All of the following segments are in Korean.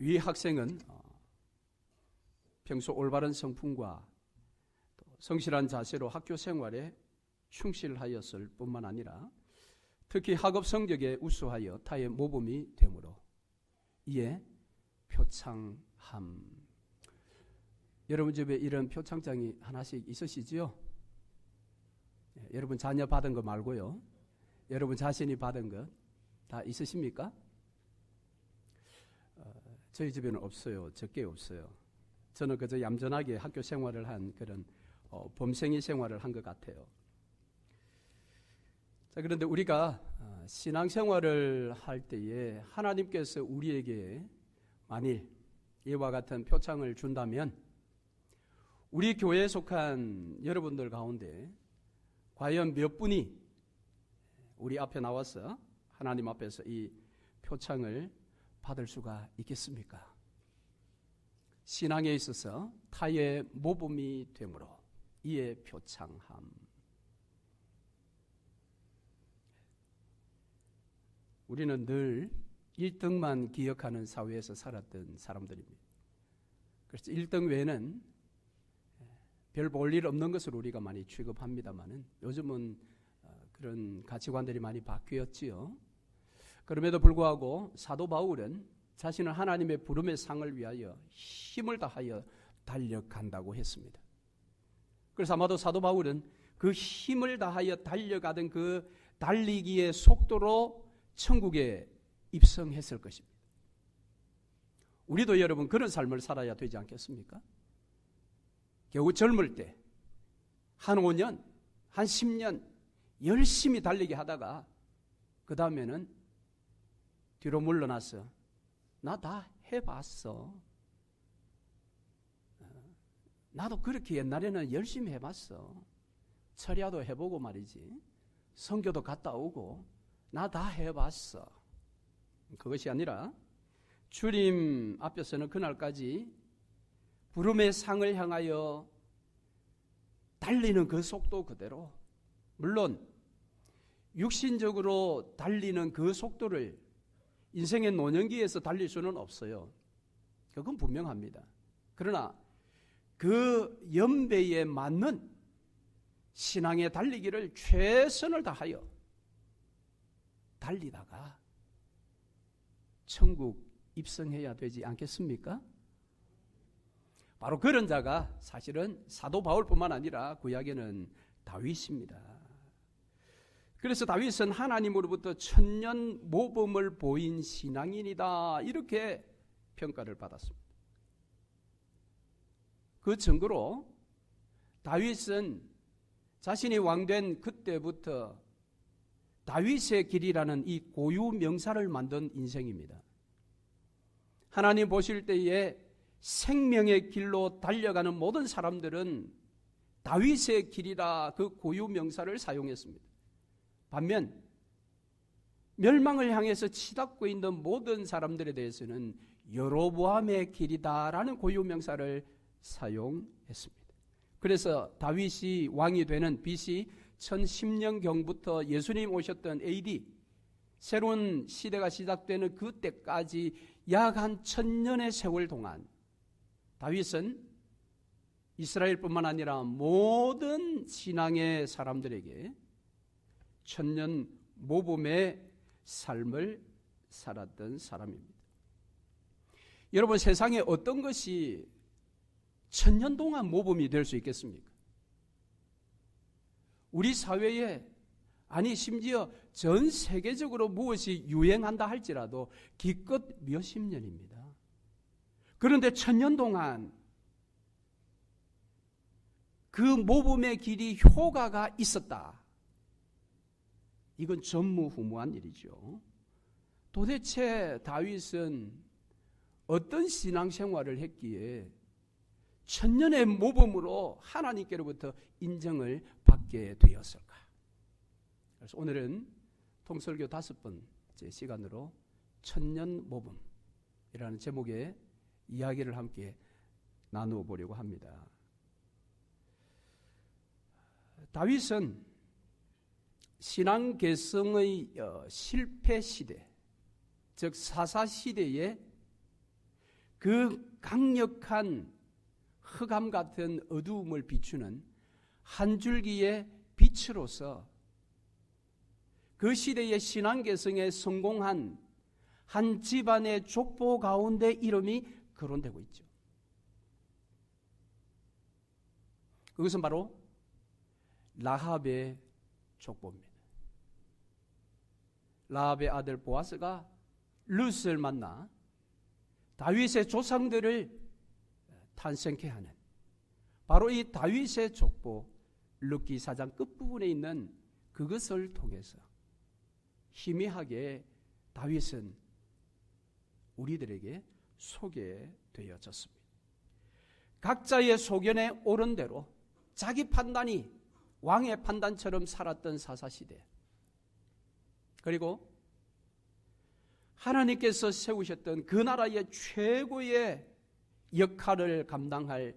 위 학생은 평소 올바른 성품과 또 성실한 자세로 학교 생활에 충실하였을 뿐만 아니라 특히 학업 성적에 우수하여 타의 모범이 되므로 이에 표창함. 여러분 집에 이런 표창장이 하나씩 있으시지요? 여러분 자녀 받은 거 말고요. 여러분 자신이 받은 것 다 있으십니까? 저희 집에는 없어요. 적게 없어요. 저는 그저 얌전하게 학교 생활을 한 그런 범생이 생활을 한 것 같아요. 자, 그런데 우리가 신앙생활을 할 때에 하나님께서 우리에게 만일 이와 같은 표창을 준다면 우리 교회에 속한 여러분들 가운데 과연 몇 분이 우리 앞에 나와서 하나님 앞에서 이 표창을 받을 수가 있겠습니까? 신앙에 있어서 타의 모범이 되므로 이에 표창함. 우리는 늘 1등만 기억하는 사회에서 살았던 사람들입니다. 그래서 1등 외에는 별 볼 일 없는 것을 우리가 많이 취급합니다만은 요즘은 그런 가치관들이 많이 바뀌었지요. 그럼에도 불구하고 사도 바울은 자신은 하나님의 부름의 상을 위하여 힘을 다하여 달려간다고 했습니다. 그래서 아마도 사도 바울은 그 힘을 다하여 달려가던 그 달리기의 속도로 천국에 입성했을 것입니다. 우리도 여러분 그런 삶을 살아야 되지 않겠습니까? 겨우 젊을 때 한 5년, 한 10년 열심히 달리기 하다가 그 다음에는 뒤로 물러나서 나 다 해봤어. 나도 그렇게 옛날에는 열심히 해봤어. 철야도 해보고 말이지. 선교도 갔다 오고 나 다 해봤어. 그것이 아니라 주님 앞에서는 그날까지 부름의 상을 향하여 달리는 그 속도 그대로, 물론 육신적으로 달리는 그 속도를 인생의 노년기에서 달릴 수는 없어요. 그건 분명합니다. 그러나 그 연배에 맞는 신앙의 달리기를 최선을 다하여 달리다가 천국 입성해야 되지 않겠습니까? 바로 그런 자가 사실은 사도 바울뿐만 아니라 구약에는 다윗입니다. 그래서 다윗은 하나님으로부터 천년 모범을 보인 신앙인이다 이렇게 평가를 받았습니다. 그 증거로 다윗은 자신이 왕된 그때부터 다윗의 길이라는 이 고유 명사를 만든 인생입니다. 하나님 보실 때에 생명의 길로 달려가는 모든 사람들은 다윗의 길이라 그 고유 명사를 사용했습니다. 반면 멸망을 향해서 치닫고 있는 모든 사람들에 대해서는 여로보암의 길이다라는 고유 명사를 사용했습니다. 그래서 다윗이 왕이 되는 BC 1010년경부터 예수님 오셨던 AD 새로운 시대가 시작되는 그때까지 약 한 1000년의 세월 동안 다윗은 이스라엘뿐만 아니라 모든 신앙의 사람들에게 천년 모범의 삶을 살았던 사람입니다. 여러분, 세상에 어떤 것이 천년 동안 모범이 될 수 있겠습니까? 우리 사회에, 아니 심지어 전 세계적으로 무엇이 유행한다 할지라도 기껏 몇십 년입니다. 그런데 천년 동안 그 모범의 길이 효과가 있었다. 이건 전무후무한 일이죠. 도대체 다윗은 어떤 신앙생활을 했기에 천년의 모범으로 하나님께로부터 인정을 받게 되었을까? 그래서 오늘은 통설교 5번째 시간으로 천년 모범이라는 제목의 이야기를 함께 나누어 보려고 합니다. 다윗은 신앙 계승의 실패 시대, 즉 사사 시대에 그 강력한 흑암 같은 어두움을 비추는 한 줄기의 빛으로서 그 시대의 신앙계성에 성공한 한 집안의 족보 가운데 이름이 거론되고 있죠. 그것은 바로 라합의 족보입니다. 라합의 아들 보아스가 룻을 만나 다윗의 조상들을 탄생케 하는 바로 이 다윗의 족보 룻기 4장 끝부분에 있는 그것을 통해서 희미하게 다윗은 우리들에게 소개되어졌습니다. 각자의 소견에 옳은 대로 자기 판단이 왕의 판단처럼 살았던 사사시대, 그리고 하나님께서 세우셨던 그 나라의 최고의 역할을 감당할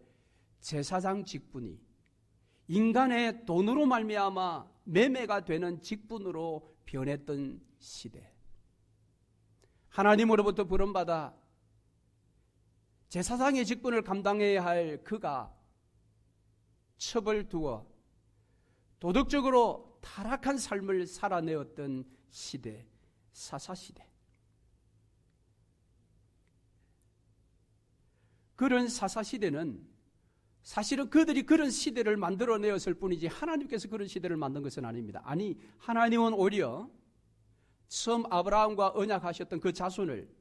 제사장 직분이 인간의 돈으로 말미암아 매매가 되는 직분으로 변했던 시대, 하나님으로부터 부름받아 제사장의 직분을 감당해야 할 그가 첩을 두어 도덕적으로 타락한 삶을 살아내었던 시대, 사사시대. 그런 사사시대는 사실은 그들이 그런 시대를 만들어내었을 뿐이지 하나님께서 그런 시대를 만든 것은 아닙니다. 아니, 하나님은 오히려 처음 아브라함과 언약하셨던 그 자손을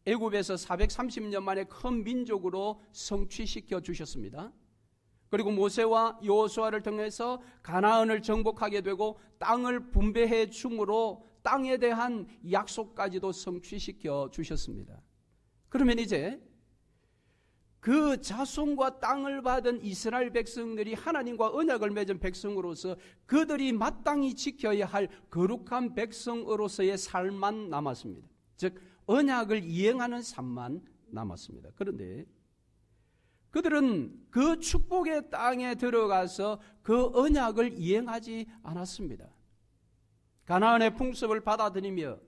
애굽에서 430년 만에 큰 민족으로 성취시켜 주셨습니다. 그리고 모세와 여호수아를 통해서 가나안을 정복하게 되고 땅을 분배해 줌으로 땅에 대한 약속까지도 성취시켜 주셨습니다. 그러면 이제 그 자손과 땅을 받은 이스라엘 백성들이 하나님과 언약을 맺은 백성으로서 그들이 마땅히 지켜야 할 거룩한 백성으로서의 삶만 남았습니다. 즉 언약을 이행하는 삶만 남았습니다. 그런데 그들은 그 축복의 땅에 들어가서 그 언약을 이행하지 않았습니다. 가나안의 풍습을 받아들이며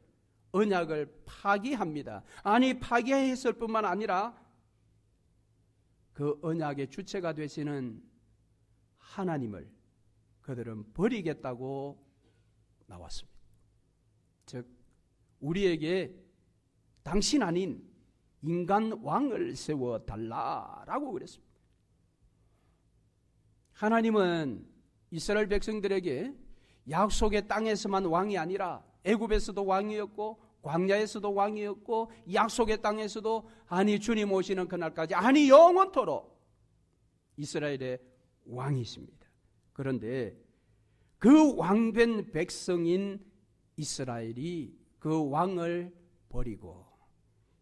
언약을 파기합니다. 아니, 파기했을 뿐만 아니라 그 언약의 주체가 되시는 하나님을 그들은 버리겠다고 나왔습니다. 즉 우리에게 당신 아닌 인간 왕을 세워달라라고 그랬습니다. 하나님은 이스라엘 백성들에게 약속의 땅에서만 왕이 아니라 애굽에서도 왕이었고 광야에서도 왕이었고 약속의 땅에서도 아니 주님 오시는 그날까지 아니 영원토록 이스라엘의 왕이십니다. 그런데 그 왕된 백성인 이스라엘이 그 왕을 버리고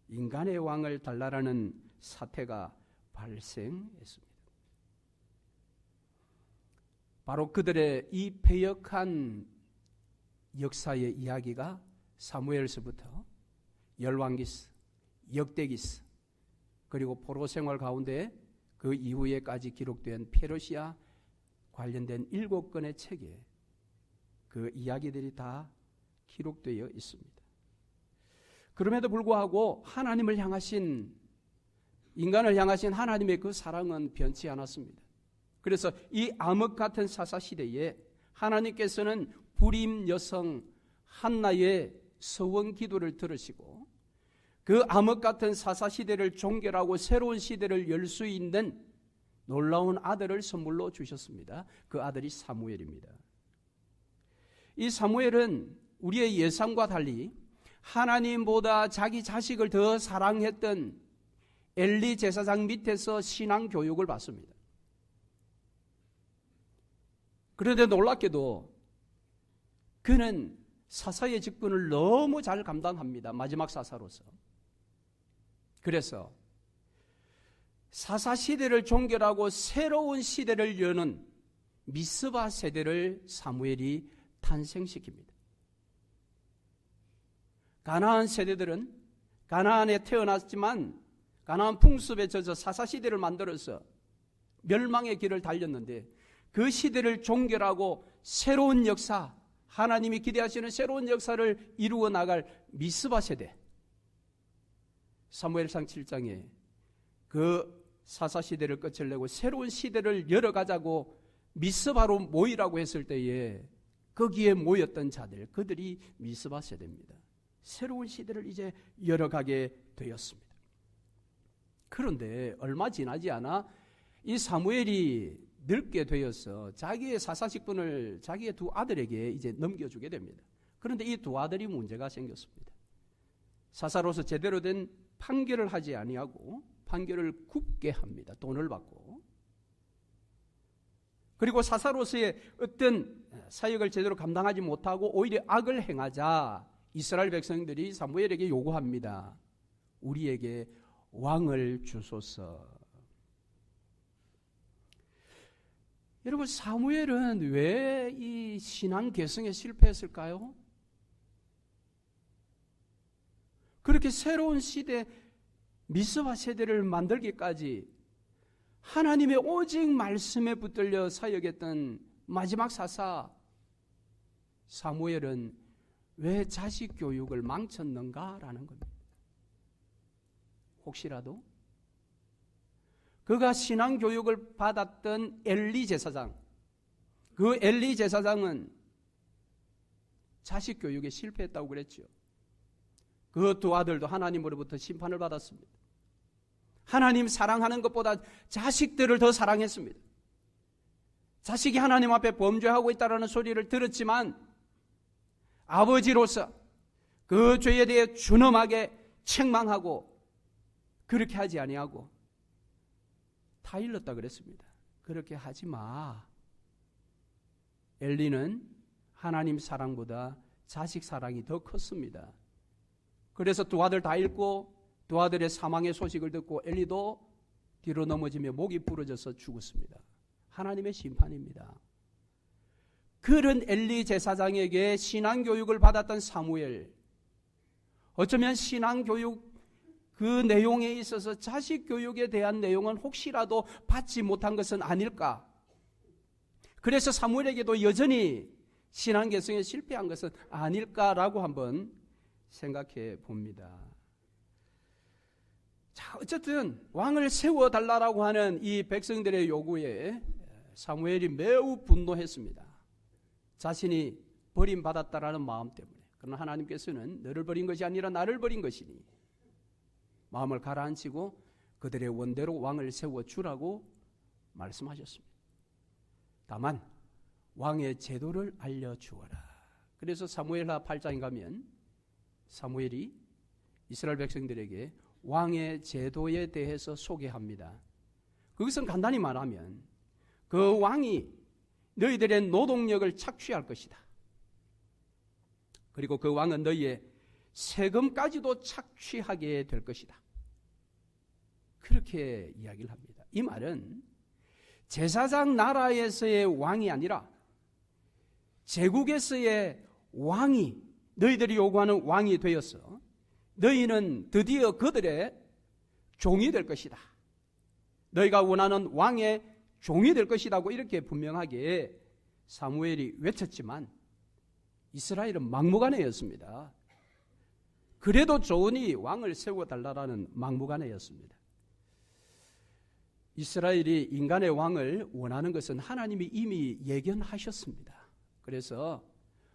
인간의 왕을 달라라는 사태가 발생했습니다. 바로 그들의 이 패역한 역사의 이야기가 사무엘서부터 열왕기서, 역대기서, 그리고 포로 생활 가운데 그 이후에까지 기록된 페르시아 관련된 7권의 책에 그 이야기들이 다 기록되어 있습니다. 그럼에도 불구하고 하나님을 향하신, 인간을 향하신 하나님의 그 사랑은 변치 않았습니다. 그래서 이 암흑 같은 사사시대에 하나님께서는 불임 여성 한나의 서원 기도를 들으시고 그 암흑 같은 사사시대를 종결하고 새로운 시대를 열 수 있는 놀라운 아들을 선물로 주셨습니다. 그 아들이 사무엘입니다. 이 사무엘은 우리의 예상과 달리 하나님보다 자기 자식을 더 사랑했던 엘리 제사장 밑에서 신앙 교육을 받습니다. 그런데 놀랍게도 그는 사사의 직분을 너무 잘 감당합니다. 마지막 사사로서. 그래서 사사 시대를 종결하고 새로운 시대를 여는 미스바 세대를 사무엘이 탄생시킵니다. 가나안 세대들은 가나안에 태어났지만 가나안 풍습에 젖어 사사 시대를 만들어서 멸망의 길을 달렸는데 그 시대를 종결하고 새로운 역사, 하나님이 기대하시는 새로운 역사를 이루어 나갈 미스바 세대, 사무엘상 7장에 그 사사시대를 끝을 내고 새로운 시대를 열어가자고 미스바로 모이라고 했을 때에 거기에 모였던 자들, 그들이 미스바 세대입니다. 새로운 시대를 이제 열어가게 되었습니다. 그런데 얼마 지나지 않아 이 사무엘이 늙게 되어서 자기의 사사직분을 자기의 두 아들에게 이제 넘겨주게 됩니다. 그런데 이 두 아들이 문제가 생겼습니다. 사사로서 제대로 된 판결을 하지 아니하고 판결을 굽게 합니다. 돈을 받고. 그리고 사사로서의 어떤 사역을 제대로 감당하지 못하고 오히려 악을 행하자 이스라엘 백성들이 사무엘에게 요구합니다. 우리에게 왕을 주소서. 여러분, 사무엘은 왜 이 신앙 계승에 실패했을까요? 그렇게 새로운 시대, 미스바 세대를 만들기까지 하나님의 오직 말씀에 붙들려 사역했던 마지막 사사 사무엘은 왜 자식 교육을 망쳤는가라는 겁니다. 혹시라도 그가 신앙 교육을 받았던 엘리 제사장, 그 엘리 제사장은 자식 교육에 실패했다고 그랬죠. 그 두 아들도 하나님으로부터 심판을 받았습니다. 하나님 사랑하는 것보다 자식들을 더 사랑했습니다. 자식이 하나님 앞에 범죄하고 있다는 소리를 들었지만 아버지로서 그 죄에 대해 준엄하게 책망하고 그렇게 하지 아니하고 다 일렀다 그랬습니다. 그렇게 하지 마. 엘리는 하나님 사랑보다 자식 사랑이 더 컸습니다. 그래서 두 아들 다 잃고 두 아들의 사망의 소식을 듣고 엘리도 뒤로 넘어지며 목이 부러져서 죽었습니다. 하나님의 심판입니다. 그런 엘리 제사장에게 신앙교육을 받았던 사무엘, 어쩌면 신앙교육 그 내용에 있어서 자식 교육에 대한 내용은 혹시라도 받지 못한 것은 아닐까? 그래서 사무엘에게도 여전히 신앙 계승에 실패한 것은 아닐까라고 한번 생각해 봅니다. 자, 어쨌든 왕을 세워달라고 하는 이 백성들의 요구에 사무엘이 매우 분노했습니다. 자신이 버림받았다라는 마음 때문에. 그러나 하나님께서는 너를 버린 것이 아니라 나를 버린 것이니 마음을 가라앉히고 그들의 원대로 왕을 세워주라고 말씀하셨습니다. 다만 왕의 제도를 알려주어라. 그래서 사무엘하 8장에 가면 사무엘이 이스라엘 백성들에게 왕의 제도에 대해서 소개합니다. 그것은 간단히 말하면 그 왕이 너희들의 노동력을 착취할 것이다. 그리고 그 왕은 너희의 세금까지도 착취하게 될 것이다. 그렇게 이야기를 합니다. 이 말은 제사장 나라에서의 왕이 아니라 제국에서의 왕이 너희들이 요구하는 왕이 되어서 너희는 드디어 그들의 종이 될 것이다. 너희가 원하는 왕의 종이 될 것이라고 이렇게 분명하게 사무엘이 외쳤지만 이스라엘은 막무가내였습니다. 그래도 좋으니 왕을 세워달라는 막무가내였습니다. 이스라엘이 인간의 왕을 원하는 것은 하나님이 이미 예견하셨습니다. 그래서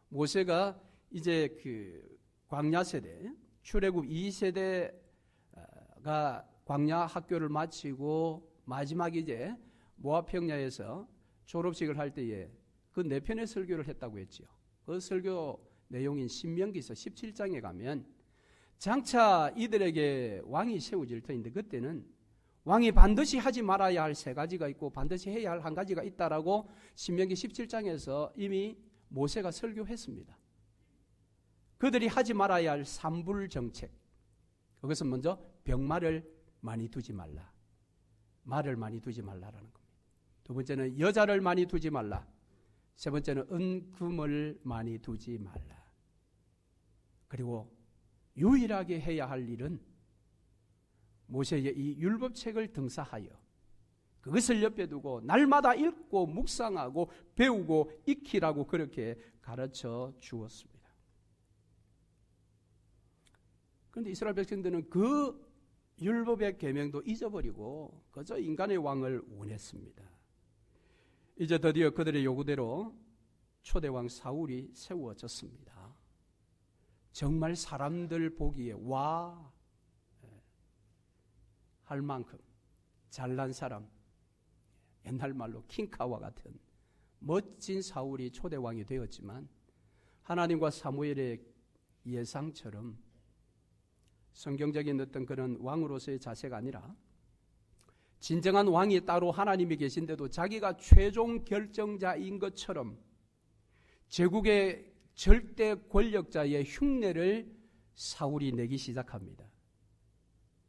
모세가 이제 그 광야 세대, 출애굽 2세대가 광야 학교를 마치고 마지막 이제 모압 평야에서 졸업식을 할 때에 그 4편의 설교를 했다고 했죠. 그 설교 내용인 신명기서 17장에 가면 장차 이들에게 왕이 세워질 터인데 그때는 왕이 반드시 하지 말아야 할 3가지가 있고 반드시 해야 할 1가지가 있다라고 신명기 17장에서 이미 모세가 설교했습니다. 그들이 하지 말아야 할 3불 정책. 그것은 먼저 병마를 많이 두지 말라. 말을 많이 두지 말라라는 겁니다. 두 번째는 여자를 많이 두지 말라. 세 번째는 은금을 많이 두지 말라. 그리고 유일하게 해야 할 일은 모세의 이 율법책을 등사하여 그것을 옆에 두고 날마다 읽고 묵상하고 배우고 익히라고 그렇게 가르쳐 주었습니다. 그런데 이스라엘 백성들은 그 율법의 계명도 잊어버리고 그저 인간의 왕을 원했습니다. 이제 드디어 그들의 요구대로 초대왕 사울이 세워졌습니다. 정말 사람들 보기에 와 할 만큼 잘난 사람, 옛날 말로 킹카와 같은 멋진 사울이 초대왕이 되었지만 하나님과 사무엘의 예상처럼 성경적인 어떤 그런 왕으로서의 자세가 아니라 진정한 왕이 따로 하나님이 계신데도 자기가 최종 결정자인 것처럼 제국의 절대 권력자의 흉내를 사울이 내기 시작합니다.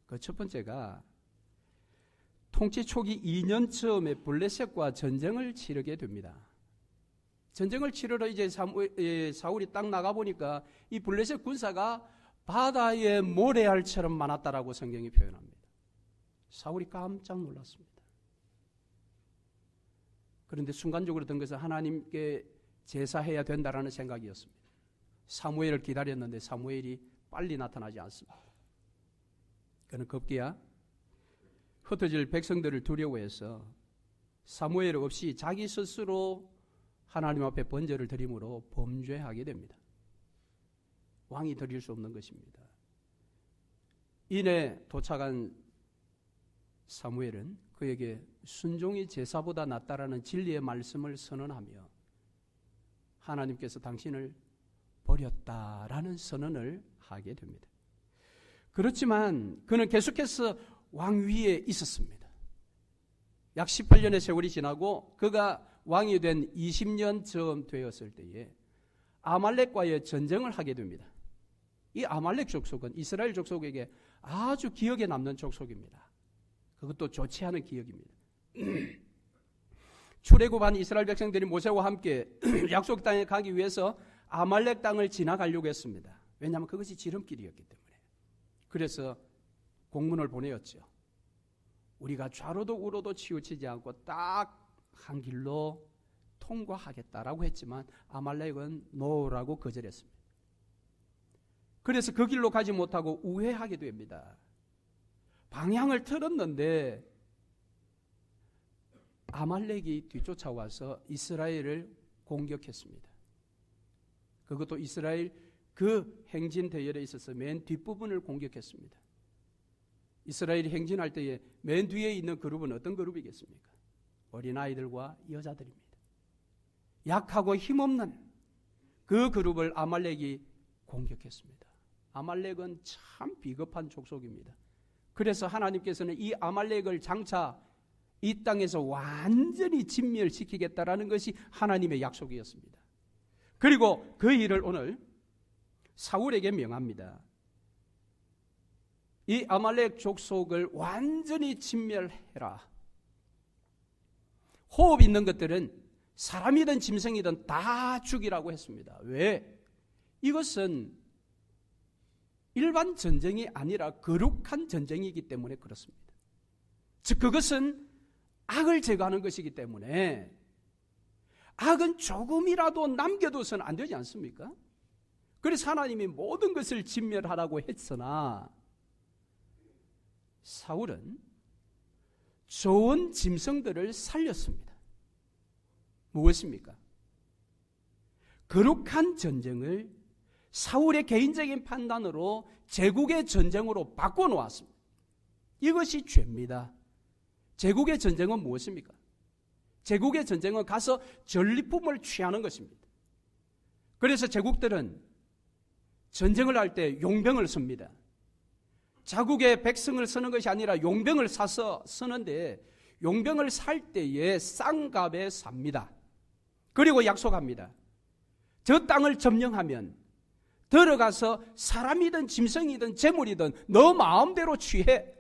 그 첫 번째가 통치 초기 2년 처음에 블레셋과 전쟁을 치르게 됩니다. 전쟁을 치르러 이제 사울이 딱 나가보니까 이 블레셋 군사가 바다의 모래알처럼 많았다라고 성경이 표현합니다. 사울이 깜짝 놀랐습니다. 그런데 순간적으로 든 것은 하나님께 제사해야 된다라는 생각이었습니다. 사무엘을 기다렸는데 사무엘이 빨리 나타나지 않습니다. 그는 급기야 흩어질 백성들을 두려워해서 사무엘 없이 자기 스스로 하나님 앞에 번제를 드림으로 범죄하게 됩니다. 왕이 드릴 수 없는 것입니다. 이내 도착한 사무엘은 그에게 순종이 제사보다 낫다라는 진리의 말씀을 선언하며 하나님께서 당신을 버렸다라는 선언을 하게 됩니다. 그렇지만 그는 계속해서 왕위에 있었습니다. 약 18년의 세월이 지나고 그가 왕이 된 20년 쯤 되었을 때에 아말렉과의 전쟁을 하게 됩니다. 이 아말렉 족속은 이스라엘 족속에게 아주 기억에 남는 족속입니다. 그것도 좋지 않은 기억입니다. 출애굽한 이스라엘 백성들이 모세와 함께 약속 땅에 가기 위해서 아말렉 땅을 지나가려고 했습니다. 왜냐하면 그것이 지름길이었기 때문에. 그래서 공문을 보내었죠. 우리가 좌로도 우로도 치우치지 않고 딱 한 길로 통과하겠다라고 했지만 아말렉은 노라고 거절했습니다. 그래서 그 길로 가지 못하고 우회하게 됩니다. 방향을 틀었는데 아말렉이 뒤쫓아와서 이스라엘을 공격했습니다. 그것도 이스라엘 그 행진 대열에 있어서 맨 뒷부분을 공격했습니다. 이스라엘이 행진할 때에 맨 뒤에 있는 그룹은 어떤 그룹이겠습니까? 어린아이들과 여자들입니다. 약하고 힘없는 그 그룹을 아말렉이 공격했습니다. 아말렉은 참 비겁한 족속입니다. 그래서 하나님께서는 이 아말렉을 장차 이 땅에서 완전히 진멸시키겠다라는 것이 하나님의 약속이었습니다. 그리고 그 일을 오늘 사울에게 명합니다. 이 아말렉 족속을 완전히 진멸해라. 호흡 있는 것들은 사람이든 짐승이든 다 죽이라고 했습니다. 왜? 이것은 일반 전쟁이 아니라 거룩한 전쟁이기 때문에 그렇습니다. 즉 그것은 악을 제거하는 것이기 때문에 악은 조금이라도 남겨둬서는 안 되지 않습니까? 그래서 하나님이 모든 것을 진멸하라고 했으나 사울은 좋은 짐승들을 살렸습니다. 무엇입니까? 거룩한 전쟁을 사울의 개인적인 판단으로 제국의 전쟁으로 바꿔놓았습니다. 이것이 죄입니다. 제국의 전쟁은 무엇입니까? 제국의 전쟁은 가서 전리품을 취하는 것입니다. 그래서 제국들은 전쟁을 할 때 용병을 씁니다. 자국의 백성을 쓰는 것이 아니라 용병을 사서 쓰는데 용병을 살 때에 싼 값에 삽니다. 그리고 약속합니다. 저 땅을 점령하면 들어가서 사람이든 짐승이든 재물이든 너 마음대로 취해.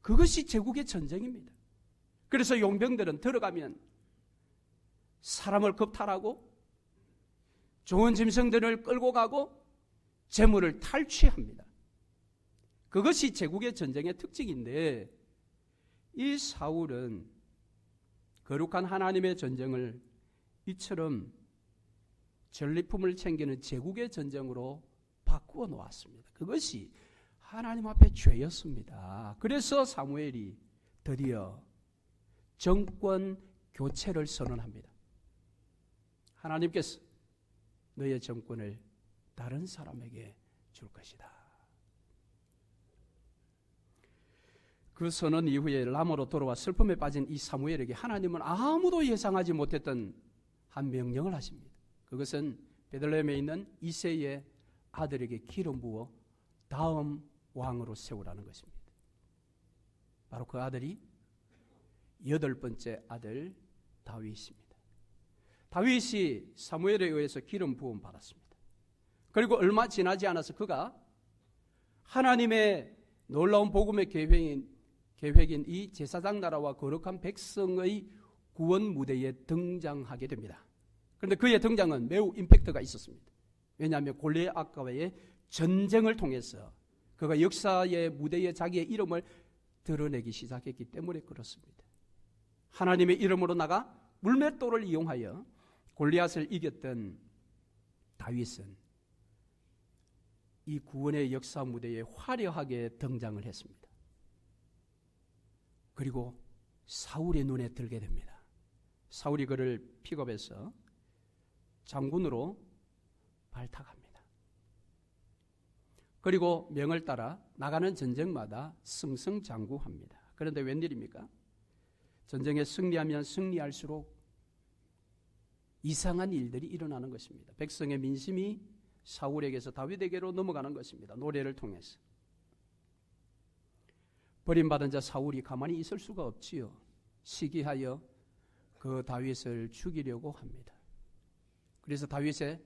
그것이 제국의 전쟁입니다. 그래서 용병들은 들어가면 사람을 겁탈하고 좋은 짐승들을 끌고 가고 재물을 탈취합니다. 그것이 제국의 전쟁의 특징인데 이 사울은 거룩한 하나님의 전쟁을 이처럼 전리품을 챙기는 제국의 전쟁으로 바꾸어 놓았습니다. 그것이 하나님 앞에 죄였습니다. 그래서 사무엘이 드디어 정권 교체를 선언합니다. 하나님께서 너의 정권을 다른 사람에게 줄 것이다. 그 선언 이후에 라마로 돌아와 슬픔에 빠진 이 사무엘에게 하나님은 아무도 예상하지 못했던 한 명령을 하십니다. 그것은 베들레헴에 있는 이새의 아들에게 기름 부어 다음 왕으로 세우라는 것입니다. 바로 그 아들이 8번째 아들 다윗입니다. 다윗이 사무엘에 의해서 기름 부음 받았습니다. 그리고 얼마 지나지 않아서 그가 하나님의 놀라운 복음의 계획인 이 제사장 나라와 거룩한 백성의 구원 무대에 등장하게 됩니다. 그런데 그의 등장은 매우 임팩트가 있었습니다. 왜냐하면 골리앗과의 전쟁을 통해서 그가 역사의 무대에 자기의 이름을 드러내기 시작했기 때문에 그렇습니다. 하나님의 이름으로 나가 물맷돌을 이용하여 골리앗을 이겼던 다윗은 이 구원의 역사 무대에 화려하게 등장을 했습니다. 그리고 사울의 눈에 들게 됩니다. 사울이 그를 픽업해서 장군으로 발탁합니다. 그리고 명을 따라 나가는 전쟁마다 승승장구합니다. 그런데 웬일입니까? 전쟁에 승리하면 승리할수록 이상한 일들이 일어나는 것입니다. 백성의 민심이 사울에게서 다윗에게로 넘어가는 것입니다. 노래를 통해서. 버림받은 자 사울이 가만히 있을 수가 없지요. 시기하여 그 다윗을 죽이려고 합니다. 그래서 다윗은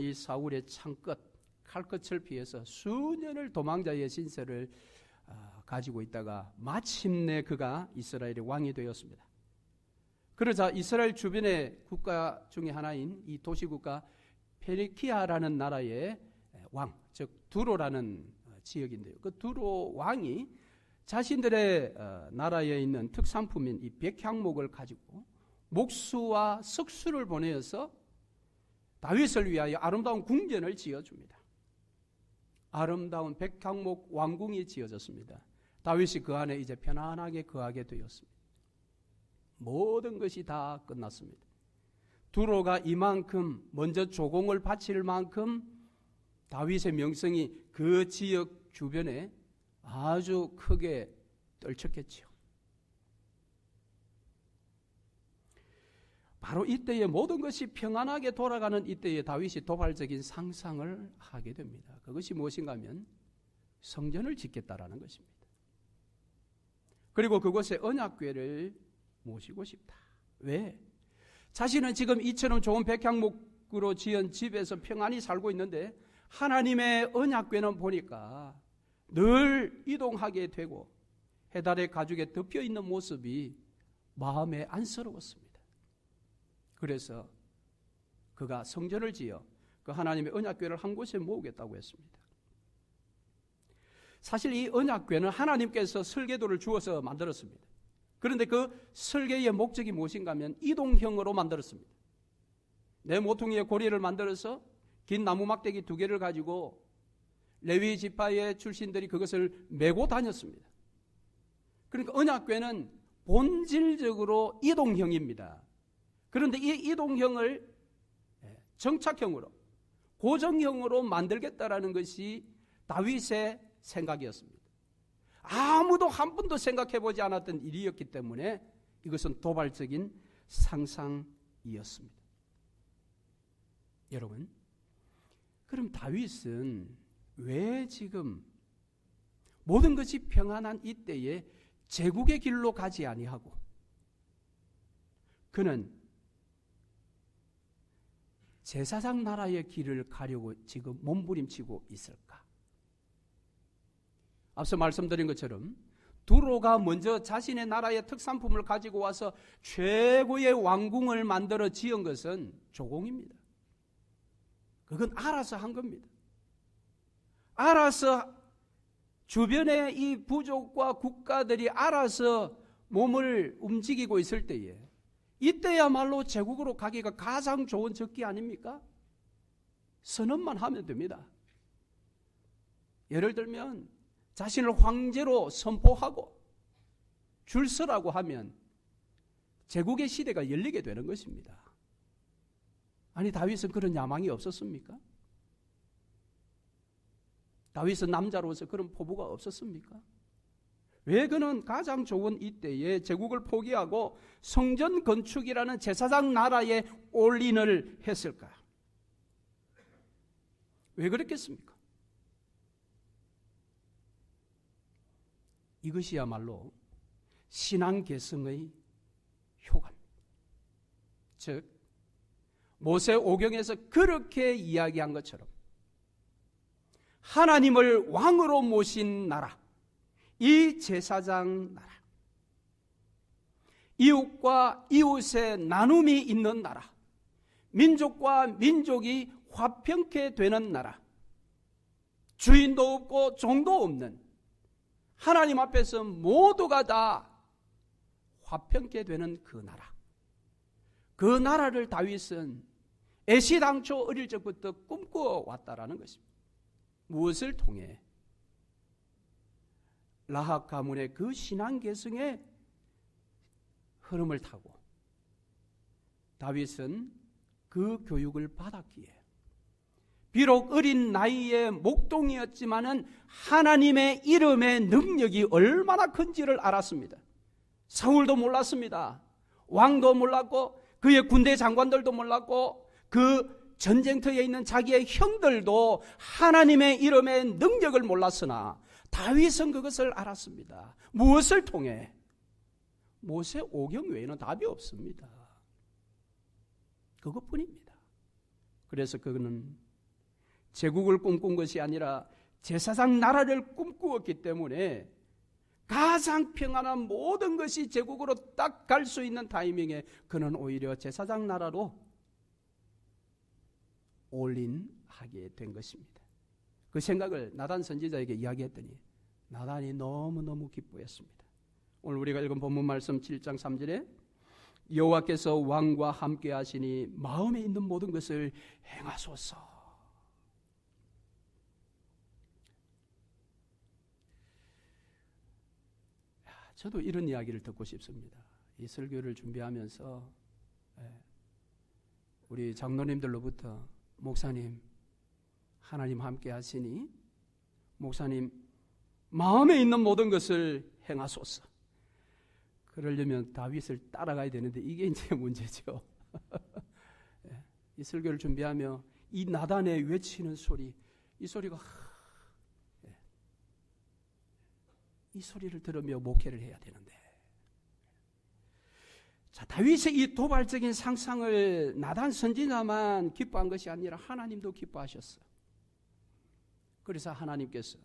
이 사울의 창끝, 칼끝을 피해서 수년을 도망자의 신세를 가지고 있다가 마침내 그가 이스라엘의 왕이 되었습니다. 그러자 이스라엘 주변의 국가 중에 하나인 이 도시국가 페르키아라는 나라의 왕, 즉 두로라는 지역인데요. 그 두로 왕이 자신들의 나라에 있는 특산품인 이 백향목을 가지고 목수와 석수를 보내어서 다윗을 위하여 아름다운 궁전을 지어줍니다. 아름다운 백향목 왕궁이 지어졌습니다. 다윗이 그 안에 이제 편안하게 거하게 되었습니다. 모든 것이 다 끝났습니다. 두로가 이만큼 먼저 조공을 바칠 만큼 다윗의 명성이 그 지역 주변에 아주 크게 떨쳤겠죠. 바로 이때에 모든 것이 평안하게 돌아가는 이때에 다윗이 도발적인 상상을 하게 됩니다. 그것이 무엇인가 하면 성전을 짓겠다라는 것입니다. 그리고 그곳에 언약궤를 모시고 싶다. 왜? 자신은 지금 이처럼 좋은 백향목으로 지은 집에서 평안히 살고 있는데 하나님의 언약궤는 보니까 늘 이동하게 되고 해달의 가죽에 덮여 있는 모습이 마음에 안쓰러웠습니다. 그래서 그가 성전을 지어 그 하나님의 언약궤를 한 곳에 모으겠다고 했습니다. 사실 이 언약궤는 하나님께서 설계도를 주어서 만들었습니다. 그런데 그 설계의 목적이 무엇인가 하면 이동형으로 만들었습니다. 내 모퉁이의 고리를 만들어서 긴 나무 막대기 2개를 가지고 레위 지파의 출신들이 그것을 메고 다녔습니다. 그러니까 언약궤는 본질적으로 이동형입니다. 그런데 이 이동형을 정착형으로 고정형으로 만들겠다라는 것이 다윗의 생각이었습니다. 아무도 한 번도 생각해보지 않았던 일이었기 때문에 이것은 도발적인 상상이었습니다. 여러분, 그럼 다윗은 왜 지금 모든 것이 평안한 이때에 제국의 길로 가지 아니하고 그는 제사장 나라의 길을 가려고 지금 몸부림치고 있을까? 앞서 말씀드린 것처럼 두로가 먼저 자신의 나라의 특산품을 가지고 와서 최고의 왕궁을 만들어 지은 것은 조공입니다. 그건 알아서 한 겁니다. 알아서 주변의 이 부족과 국가들이 알아서 몸을 움직이고 있을 때에 이때야말로 제국으로 가기가 가장 좋은 적기 아닙니까? 선언만 하면 됩니다. 예를 들면 자신을 황제로 선포하고 줄 서라고 하면 제국의 시대가 열리게 되는 것입니다. 아니, 다윗은 그런 야망이 없었습니까? 다윗은 남자로서 그런 포부가 없었습니까? 왜 그는 가장 좋은 이때에 제국을 포기하고 성전 건축이라는 제사장 나라에 올인을 했을까? 왜 그랬겠습니까? 이것이야말로 신앙 계승의 효과입니다. 즉 모세오경에서 그렇게 이야기한 것처럼 하나님을 왕으로 모신 나라, 이 제사장 나라, 이웃과 이웃의 나눔이 있는 나라, 민족과 민족이 화평케 되는 나라, 주인도 없고 종도 없는 하나님 앞에서 모두가 다 화평케 되는 그 나라, 그 나라를 다윗은 애시당초 어릴 적부터 꿈꾸어 왔다라는 것입니다. 무엇을 통해? 라합 가문의 그 신앙 계승의 흐름을 타고 다윗은 그 교육을 받았기에 비록 어린 나이에 목동이었지만은 하나님의 이름의 능력이 얼마나 큰지를 알았습니다. 사울도 몰랐습니다. 왕도 몰랐고 그의 군대 장관들도 몰랐고 그 전쟁터에 있는 자기의 형들도 하나님의 이름의 능력을 몰랐으나 다윗은 그것을 알았습니다. 무엇을 통해? 모세오경 외에는 답이 없습니다. 그것뿐입니다. 그래서 그는 제국을 꿈꾼 것이 아니라 제사장 나라를 꿈꾸었기 때문에 가장 평안한 모든 것이 제국으로 딱 갈 수 있는 타이밍에 그는 오히려 제사장 나라로 올인하게 된 것입니다. 그 생각을 나단 선지자에게 이야기했더니 나단이 너무너무 기뻐했습니다. 오늘 우리가 읽은 본문 말씀 7장 3절에 여호와께서 왕과 함께 하시니 마음에 있는 모든 것을 행하소서. 저도 이런 이야기를 듣고 싶습니다. 이 설교를 준비하면서 우리 장로님들로부터 목사님 하나님 함께 하시니 목사님 마음에 있는 모든 것을 행하소서. 그러려면 다윗을 따라가야 되는데 이게 이제 문제죠. 이 설교를 준비하며 이 나단에 외치는 소리, 이 소리가 이 소리를 들으며 목회를 해야 되는데, 자, 다윗의 이 도발적인 상상을 나단 선지자만 기뻐한 것이 아니라 하나님도 기뻐하셨어. 그래서 하나님께서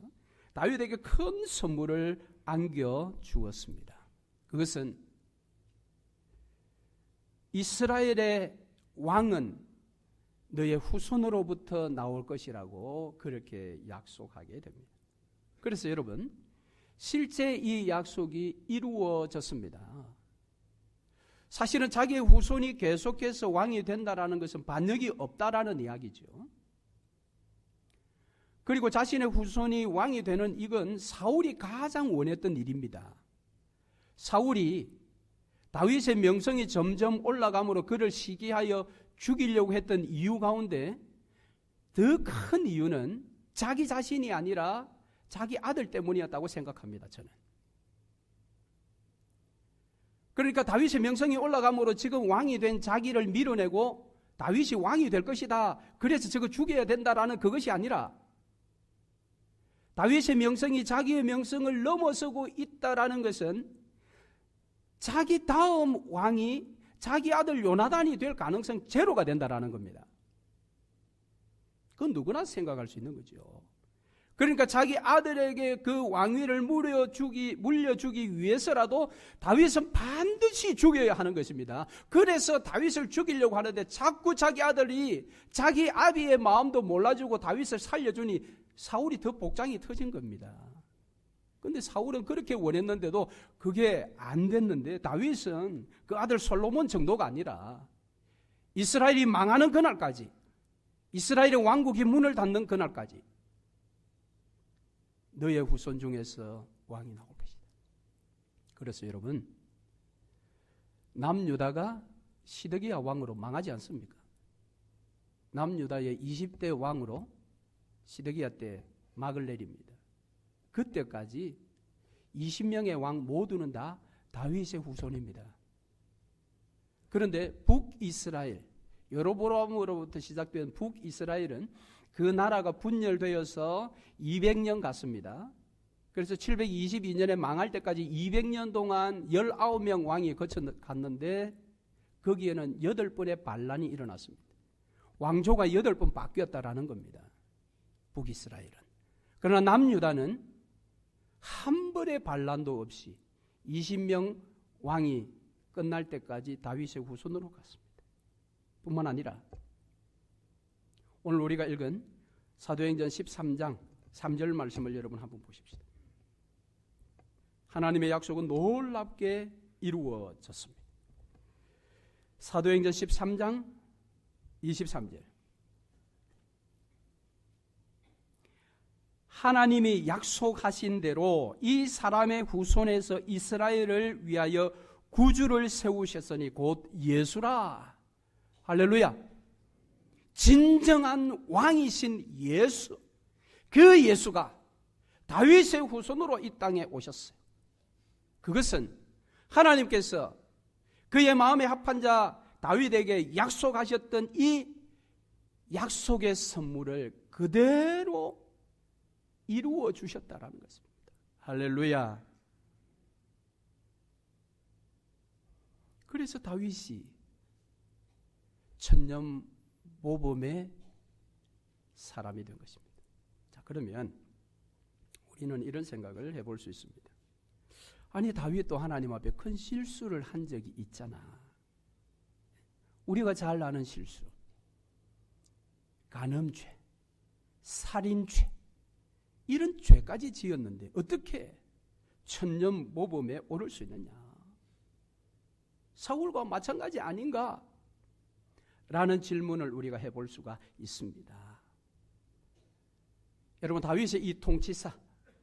다윗에게 큰 선물을 안겨 주었습니다. 그것은 이스라엘의 왕은 너의 후손으로부터 나올 것이라고 그렇게 약속하게 됩니다. 그래서 여러분, 실제 이 약속이 이루어졌습니다. 사실은 자기의 후손이 계속해서 왕이 된다라는 것은 반역이 없다라는 이야기죠. 그리고 자신의 후손이 왕이 되는 이건 사울이 가장 원했던 일입니다. 사울이 다윗의 명성이 점점 올라감으로 그를 시기하여 죽이려고 했던 이유 가운데 더 큰 이유는 자기 자신이 아니라 자기 아들 때문이었다고 생각합니다. 저는. 그러니까 다윗의 명성이 올라감으로 지금 왕이 된 자기를 밀어내고 다윗이 왕이 될 것이다, 그래서 저거 죽여야 된다라는 그것이 아니라 다윗의 명성이 자기의 명성을 넘어서고 있다라는 것은 자기 다음 왕이 자기 아들 요나단이 될 가능성 제로가 된다라는 겁니다. 그건 누구나 생각할 수 있는 거죠. 그러니까 자기 아들에게 그 왕위를 물려주기 위해서라도 다윗은 반드시 죽여야 하는 것입니다. 그래서 다윗을 죽이려고 하는데 자꾸 자기 아들이 자기 아비의 마음도 몰라주고 다윗을 살려주니 사울이 더 복장이 터진 겁니다. 그런데 사울은 그렇게 원했는데도 그게 안 됐는데 다윗은 그 아들 솔로몬 정도가 아니라 이스라엘이 망하는 그날까지, 이스라엘의 왕국이 문을 닫는 그날까지 너의 후손 중에서 왕이 나올 것이다. 그래서 여러분, 남유다가 시드기야 왕으로 망하지 않습니까? 남유다의 20대 왕으로 시드기야 때 막을 내립니다. 그때까지 20명의 왕 모두는 다 다윗의 후손입니다. 그런데 북이스라엘, 여로보암으로부터 시작된 북이스라엘은 그 나라가 분열되어서 200년 갔습니다. 그래서 722년에 망할 때까지 200년 동안 19명 왕이 거쳐갔는데 거기에는 8번의 반란이 일어났습니다. 왕조가 8번 바뀌었다라는 겁니다. 북이스라엘은. 그러나 남유다는 한 번의 반란도 없이 20명 왕이 끝날 때까지 다윗의 후손으로 갔습니다. 뿐만 아니라 오늘 우리가 읽은 사도행전 13장 3절 말씀을 여러분 한번 보십시다. 하나님의 약속은 놀랍게 이루어졌습니다. 사도행전 13장 23절. 하나님이 약속하신 대로 이 사람의 후손에서 이스라엘을 위하여 구주를 세우셨으니 곧 예수라. 할렐루야. 진정한 왕이신 예수, 그 예수가 다윗의 후손으로 이 땅에 오셨어요. 그것은 하나님께서 그의 마음에 합한 자 다윗에게 약속하셨던 이 약속의 선물을 그대로 이루어 주셨다라는 것입니다. 할렐루야. 그래서 다윗이 천년 모범의 사람이 된 것입니다. 자, 그러면 우리는 이런 생각을 해볼 수 있습니다. 아니, 다윗도 하나님 앞에 큰 실수를 한 적이 있잖아. 우리가 잘 아는 실수, 간음죄, 살인죄, 이런 죄까지 지었는데 어떻게 천년 모범에 오를 수 있느냐? 사울과 마찬가지 아닌가? 라는 질문을 우리가 해볼 수가 있습니다. 여러분, 다윗의 이 통치사,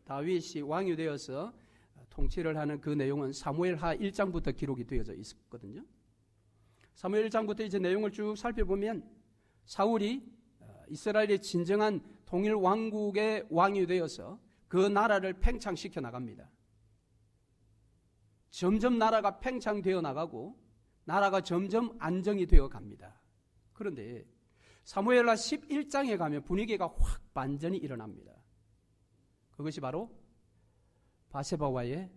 다윗이 왕이 되어서 통치를 하는 그 내용은 사무엘하 1장부터 기록이 되어져 있었거든요. 사무엘 1장부터 이제 내용을 쭉 살펴보면 사울이 이스라엘의 진정한 통일 왕국의 왕이 되어서 그 나라를 팽창시켜 나갑니다. 점점 나라가 팽창되어 나가고 나라가 점점 안정이 되어 갑니다. 그런데 사무엘하 11장에 가면 분위기가 확 반전이 일어납니다. 그것이 바로 바세바와의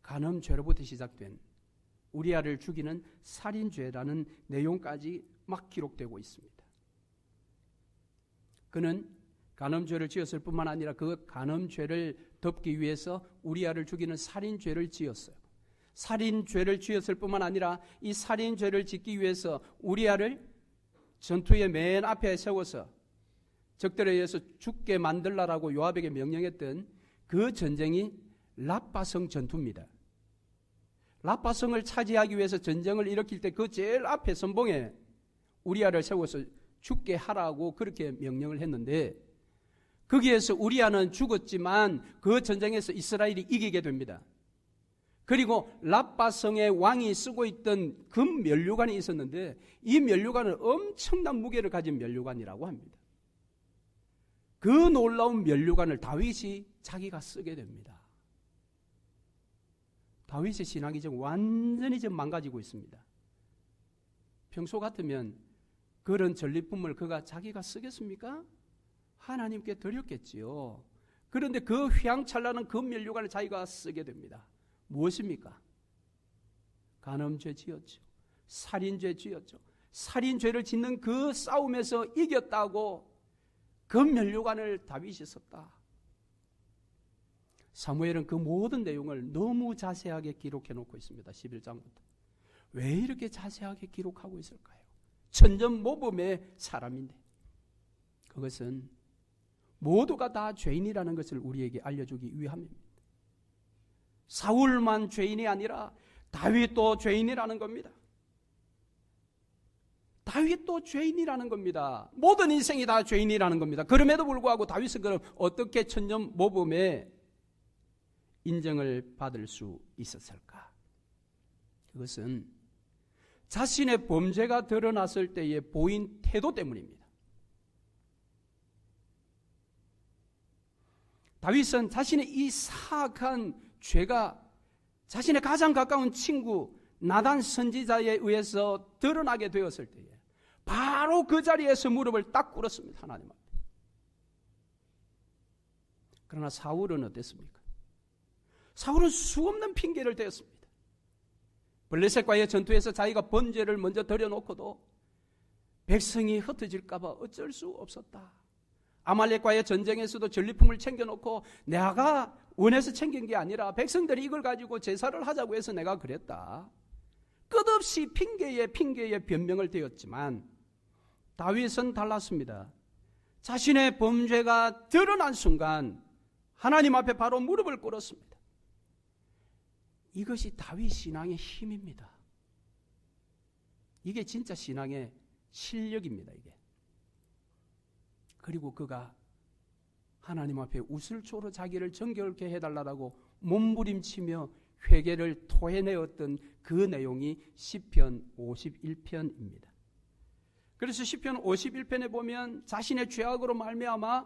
간음죄로부터 시작된 우리아를 죽이는 살인죄라는 내용까지 막 기록되고 있습니다. 그는 간음죄를 지었을 뿐만 아니라 그 간음죄를 덮기 위해서 우리아를 죽이는 살인죄를 지었어요. 살인죄를 지었을 뿐만 아니라 이 살인죄를 짓기 위해서 우리아를 전투의 맨 앞에 세워서 적들에 의해서 죽게 만들라라고 요압에게 명령했던 그 전쟁이 랍바성 전투입니다. 랍바성을 차지하기 위해서 전쟁을 일으킬 때 그 제일 앞에 선봉에 우리아를 세워서 죽게 하라고 그렇게 명령을 했는데 거기에서 우리아는 죽었지만 그 전쟁에서 이스라엘이 이기게 됩니다. 그리고 랍바성의 왕이 쓰고 있던 금 면류관이 있었는데 이 면류관은 엄청난 무게를 가진 면류관이라고 합니다. 그 놀라운 면류관을 다윗이 자기가 쓰게 됩니다. 다윗의 신앙이 지금 완전히 지금 망가지고 있습니다. 평소 같으면 그런 전리품을 그가 자기가 쓰겠습니까? 하나님께 드렸겠지요. 그런데 그 휘황찬란한 그 면류관을 자기가 쓰게 됩니다. 무엇입니까? 간음죄 지었죠. 살인죄 지었죠. 살인죄를 짓는 그 싸움에서 이겼다고 그 면류관을 다윗이 썼다. 사무엘은 그 모든 내용을 너무 자세하게 기록해 놓고 있습니다. 11장부터. 왜 이렇게 자세하게 기록하고 있을까요? 천전모범의 사람인데 그것은 모두가 다 죄인이라는 것을 우리에게 알려주기 위함입니다. 사울만 죄인이 아니라 다윗도 죄인이라는 겁니다. 다윗도 죄인이라는 겁니다. 모든 인생이 다 죄인이라는 겁니다. 그럼에도 불구하고 다윗은 그럼 어떻게 천년모범의 인정을 받을 수 있었을까? 그것은 자신의 범죄가 드러났을 때에 보인 태도 때문입니다. 다윗은 자신의 이 사악한 죄가 자신의 가장 가까운 친구 나단 선지자에 의해서 드러나게 되었을 때에 바로 그 자리에서 무릎을 딱 꿇었습니다. 하나님 앞에. 그러나 사울은 어땠습니까? 사울은 수없는 핑계를 대었습니다. 블레셋과의 전투에서 자기가 번제를 먼저 드려놓고도 백성이 흩어질까 봐 어쩔 수 없었다. 아말렉과의 전쟁에서도 전리품을 챙겨놓고 내가 원해서 챙긴 게 아니라 백성들이 이걸 가지고 제사를 하자고 해서 내가 그랬다. 끝없이 핑계에 변명을 대었지만 다윗은 달랐습니다. 자신의 범죄가 드러난 순간 하나님 앞에 바로 무릎을 꿇었습니다. 이것이 다윗 신앙의 힘입니다. 이게 진짜 신앙의 실력입니다. 이게. 그리고 그가 하나님 앞에 우슬초로 자기를 정결케 해달라고 몸부림치며 회개를 토해내었던 그 내용이 시편 51편입니다. 그래서 시편 51편에 보면 자신의 죄악으로 말미암아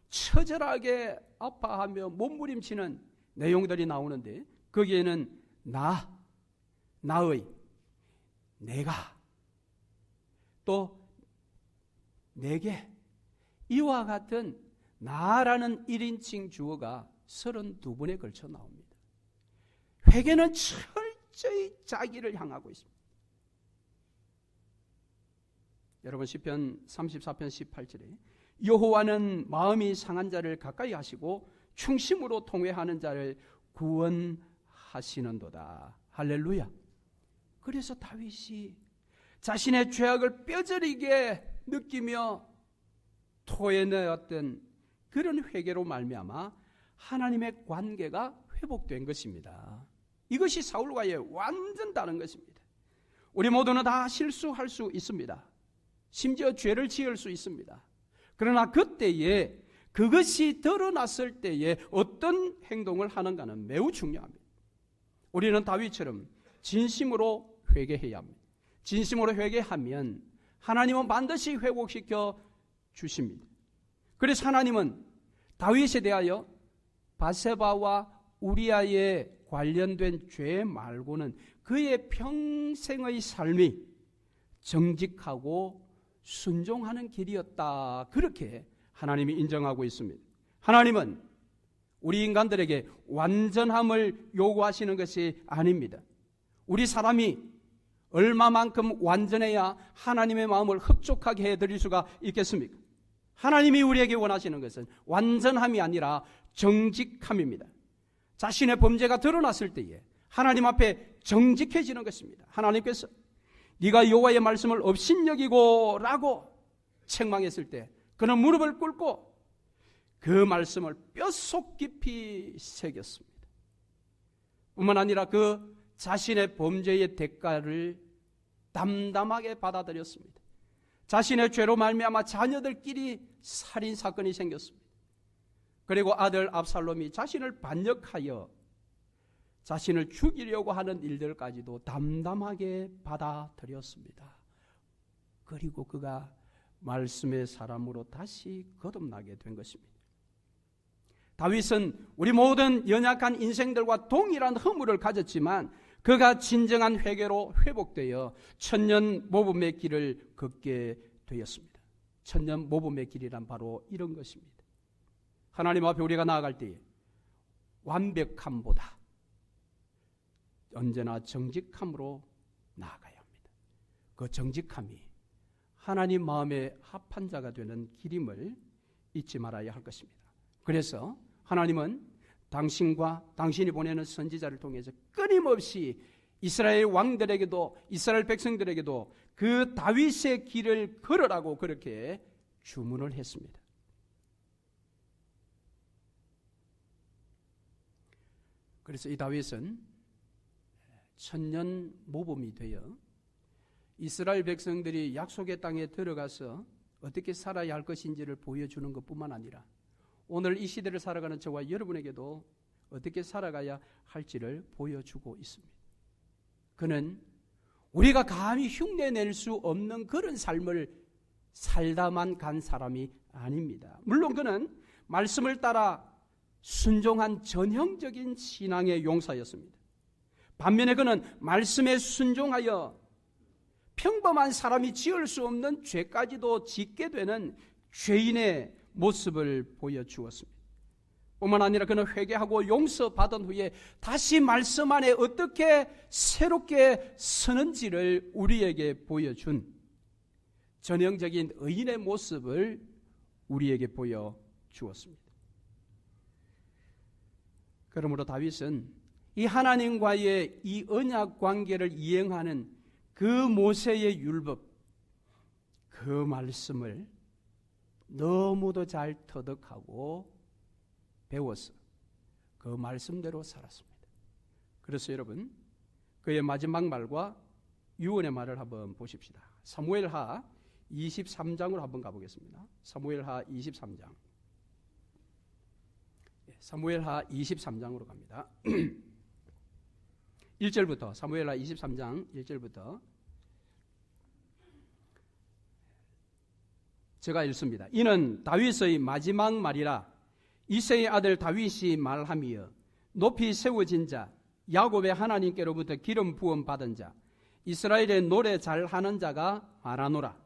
처절하게 아파하며 몸부림치는 내용들이 나오는데 거기에는 나의, 내가, 또 내게 이와 같은 나라는 1인칭 주어가 32번에 걸쳐 나옵니다. 회개는 철저히 자기를 향하고 있습니다. 여러분 시편 34편 18절에 여호와는 마음이 상한 자를 가까이 하시고 충심으로 통회하는 자를 구원하시는도다. 할렐루야. 그래서 다윗이 자신의 죄악을 뼈저리게 느끼며 토해내었던 그런 회개로 말미암아 하나님의 관계가 회복된 것입니다. 이것이 사울과의 완전 다른 것입니다. 우리 모두는 다 실수할 수 있습니다. 심지어 죄를 지을 수 있습니다. 그러나 그때에 그것이 드러났을 때에 어떤 행동을 하는가는 매우 중요합니다. 우리는 다윗처럼 진심으로 회개해야 합니다. 진심으로 회개하면 하나님은 반드시 회복시켜 주십니다. 그래서 하나님은 다윗에 대하여 바세바와 우리아에 관련된 죄 말고는 그의 평생의 삶이 정직하고 순종하는 길이었다. 그렇게 하나님이 인정하고 있습니다. 하나님은 우리 인간들에게 완전함을 요구하시는 것이 아닙니다. 우리 사람이 얼마만큼 완전해야 하나님의 마음을 흡족하게 해드릴 수가 있겠습니까? 하나님이 우리에게 원하시는 것은 완전함이 아니라 정직함입니다. 자신의 범죄가 드러났을 때에 하나님 앞에 정직해지는 것입니다. 하나님께서 네가 여호와의 말씀을 업신여기고 라고 책망했을 때 그는 무릎을 꿇고 그 말씀을 뼛속 깊이 새겼습니다. 뿐만 아니라 그 자신의 범죄의 대가를 담담하게 받아들였습니다. 자신의 죄로 말미암아 자녀들끼리 살인사건이 생겼습니다. 그리고 아들 압살롬이 자신을 반역하여 자신을 죽이려고 하는 일들까지도 담담하게 받아들였습니다. 그리고 그가 말씀의 사람으로 다시 거듭나게 된 것입니다. 다윗은 우리 모든 연약한 인생들과 동일한 허물을 가졌지만 그가 진정한 회개로 회복되어 천년 모범의 길을 걷게 되었습니다. 천년 모범의 길이란 바로 이런 것입니다. 하나님 앞에 우리가 나아갈 때 완벽함보다 언제나 정직함으로 나아가야 합니다. 그 정직함이 하나님 마음에 합한 자가 되는 길임을 잊지 말아야 할 것입니다. 그래서 하나님은 당신과 당신이 보내는 선지자를 통해서 끊임없이 이스라엘 왕들에게도 이스라엘 백성들에게도 그 다윗의 길을 걸으라고 그렇게 주문을 했습니다. 그래서 이 다윗은 천년 모범이 되어 이스라엘 백성들이 약속의 땅에 들어가서 어떻게 살아야 할 것인지를 보여주는 것뿐만 아니라 오늘 이 시대를 살아가는 저와 여러분에게도 어떻게 살아가야 할지를 보여주고 있습니다. 그는 우리가 감히 흉내낼 수 없는 그런 삶을 살다만 간 사람이 아닙니다. 물론 그는 말씀을 따라 순종한 전형적인 신앙의 용사였습니다. 반면에 그는 말씀에 순종하여 평범한 사람이 지을 수 없는 죄까지도 짓게 되는 죄인의 모습을 보여주었습니다. 뿐만 아니라 그는 회개하고 용서받은 후에 다시 말씀 안에 어떻게 새롭게 서는지를 우리에게 보여준 전형적인 의인의 모습을 우리에게 보여주었습니다. 그러므로 다윗은 이 하나님과의 이 언약 관계를 이행하는 그 모세의 율법, 그 말씀을 너무도 잘 터득하고 배워서 그 말씀대로 살았습니다. 그래서 여러분, 그의 마지막 말과 유언의 말을 한번 보십시다. 사무엘하 23장으로 한번 가보겠습니다. 사무엘하 23장. 사무엘하 23장으로 갑니다. 1절부터, 사무엘하 23장 1절부터 제가 읽습니다. 이는 다윗의 마지막 말이라. 이새의 아들 다윗이 말하며 높이 세워진 자, 야곱의 하나님께로부터 기름 부음 받은 자, 이스라엘의 노래 잘하는 자가 말하노라.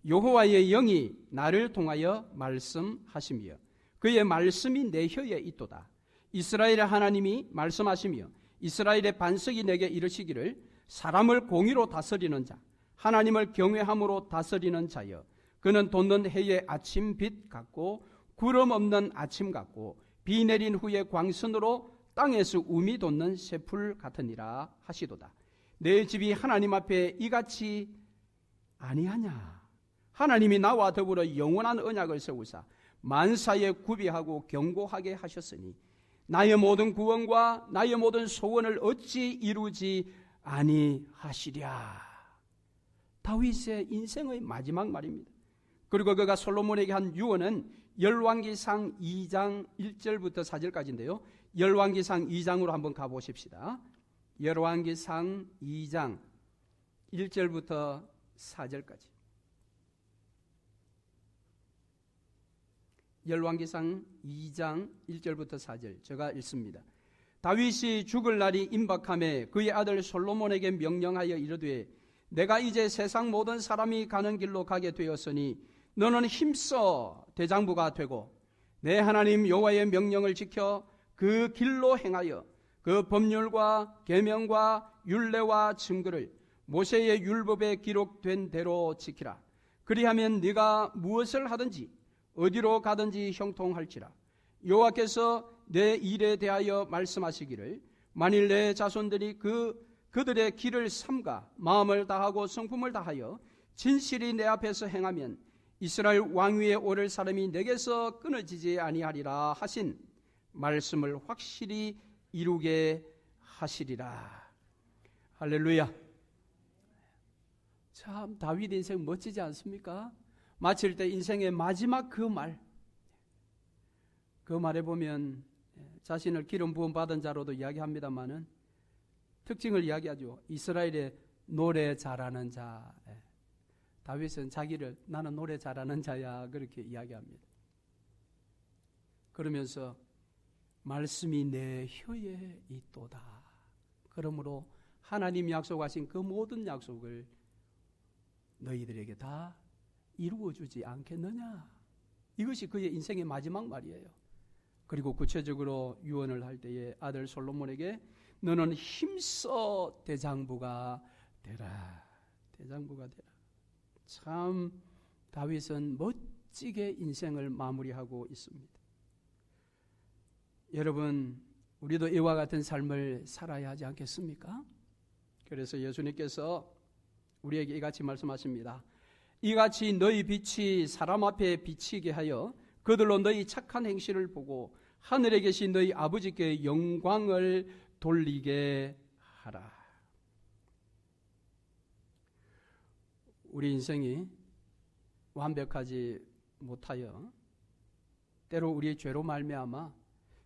여호와의 영이 나를 통하여 말씀하시며 그의 말씀이 내 혀에 있도다. 이스라엘의 하나님이 말씀하시며 이스라엘의 반석이 내게 이르시기를 사람을 공의로 다스리는 자, 하나님을 경외함으로 다스리는 자여, 그는 돋는 해의 아침 빛 같고 구름 없는 아침 같고 비 내린 후에 광선으로 땅에서 움이 돋는 새풀 같으니라 하시도다. 내 집이 하나님 앞에 이같이 아니하냐. 하나님이 나와 더불어 영원한 언약을 세우사 만사에 구비하고 경고하게 하셨으니 나의 모든 구원과 나의 모든 소원을 어찌 이루지 아니하시랴. 다윗의 인생의 마지막 말입니다. 그리고 그가 솔로몬에게 한 유언은 열왕기상 2장 1절부터 4절까지인데요. 열왕기상 2장으로 한번 가보십시다. 열왕기상 2장 1절부터 4절까지. 열왕기상 2장 1절부터 4절 제가 읽습니다. 다윗이 죽을 날이 임박함에 그의 아들 솔로몬에게 명령하여 이르되 내가 이제 세상 모든 사람이 가는 길로 가게 되었으니 너는 힘써 대장부가 되고 내 하나님 여호와의 명령을 지켜 그 길로 행하여 그 법률과 계명과 율례와 증거를 모세의 율법에 기록된 대로 지키라. 그리하면 네가 무엇을 하든지 어디로 가든지 형통할지라. 여호와께서 내 일에 대하여 말씀하시기를 만일 내 자손들이 그들의 길을 삼가 마음을 다하고 성품을 다하여 진실이 내 앞에서 행하면 이스라엘 왕위에 오를 사람이 내게서 끊어지지 아니하리라 하신 말씀을 확실히 이루게 하시리라. 할렐루야. 참 다윗 인생 멋지지 않습니까? 마칠 때 인생의 마지막 그 말에 보면 자신을 기름 부음 받은 자로도 이야기합니다마는 특징을 이야기하죠. 이스라엘의 노래 잘하는 자. 다윗은 자기를 나는 노래 잘하는 자야 그렇게 이야기합니다. 그러면서 말씀이 내 혀에 있도다. 그러므로 하나님 약속하신 그 모든 약속을 너희들에게 다 이루어주지 않겠느냐. 이것이 그의 인생의 마지막 말이에요. 그리고 구체적으로 유언을 할 때에 아들 솔로몬에게 너는 힘써 대장부가 되라. 대장부가 되라. 참 다윗은 멋지게 인생을 마무리하고 있습니다. 여러분, 우리도 이와 같은 삶을 살아야 하지 않겠습니까? 그래서 예수님께서 우리에게 이같이 말씀하십니다. 이같이 너희 빛이 사람 앞에 비치게 하여 그들로 너희 착한 행실을 보고 하늘에 계신 너희 아버지께 영광을 돌리게 하라. 우리 인생이 완벽하지 못하여 때로 우리의 죄로 말미암아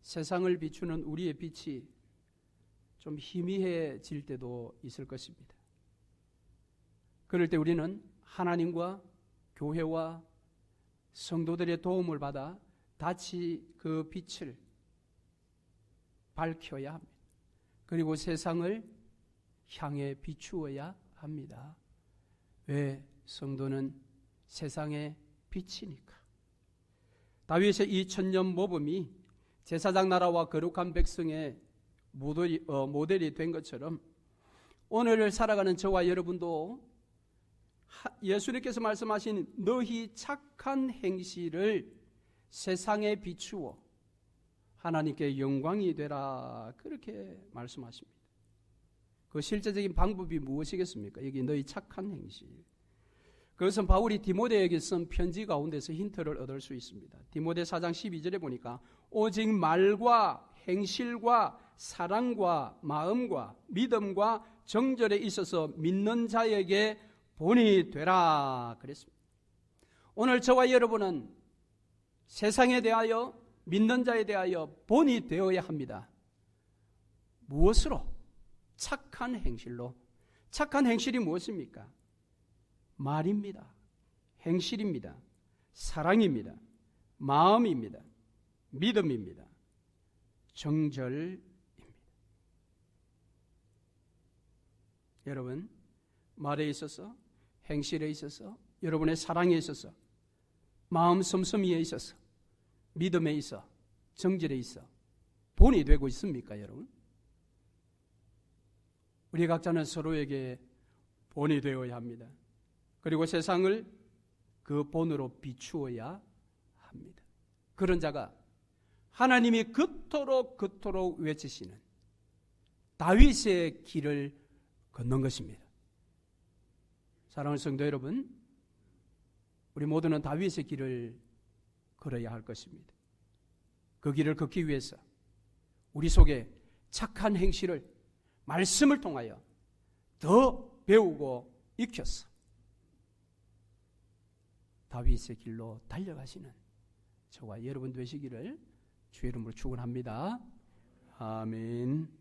세상을 비추는 우리의 빛이 좀 희미해질 때도 있을 것입니다. 그럴 때 우리는 하나님과 교회와 성도들의 도움을 받아 다시 그 빛을 밝혀야 합니다. 그리고 세상을 향해 비추어야 합니다. 왜? 성도는 세상의 빛이니까. 다윗의 이 천년 모범이 제사장 나라와 거룩한 백성의 모델이 된 것처럼 오늘을 살아가는 저와 여러분도 예수님께서 말씀하신 너희 착한 행실을 세상에 비추어 하나님께 영광이 되라, 그렇게 말씀하십니다. 그 실제적인 방법이 무엇이겠습니까? 여기 너희 착한 행실. 그것은 바울이 디모데에게 쓴 편지 가운데서 힌트를 얻을 수 있습니다. 디모데 4장 12절에 보니까 오직 말과 행실과 사랑과 마음과 믿음과 정절에 있어서 믿는 자에게 본이 되라 그랬습니다. 오늘 저와 여러분은 세상에 대하여, 믿는 자에 대하여 본이 되어야 합니다. 무엇으로? 착한 행실로. 착한 행실이 무엇입니까? 말입니다. 행실입니다. 사랑입니다. 마음입니다. 믿음입니다. 정절입니다. 여러분, 말에 있어서, 행실에 있어서, 여러분의 사랑에 있어서, 마음 씀씀이에 있어서, 믿음에 있어, 정절에 있어 본이 되고 있습니까, 여러분? 우리 각자는 서로에게 본이 되어야 합니다. 그리고 세상을 그 본으로 비추어야 합니다. 그런 자가 하나님이 그토록 외치시는 다윗의 길을 걷는 것입니다. 사랑하는 성도 여러분, 우리 모두는 다윗의 길을 걸어야 할 것입니다. 그 길을 걷기 위해서 우리 속에 착한 행실을 말씀을 통하여 더 배우고 익혀서 다윗의 길로 달려가시는 저와 여러분 되시기를 주의 이름으로 축원합니다. 아멘.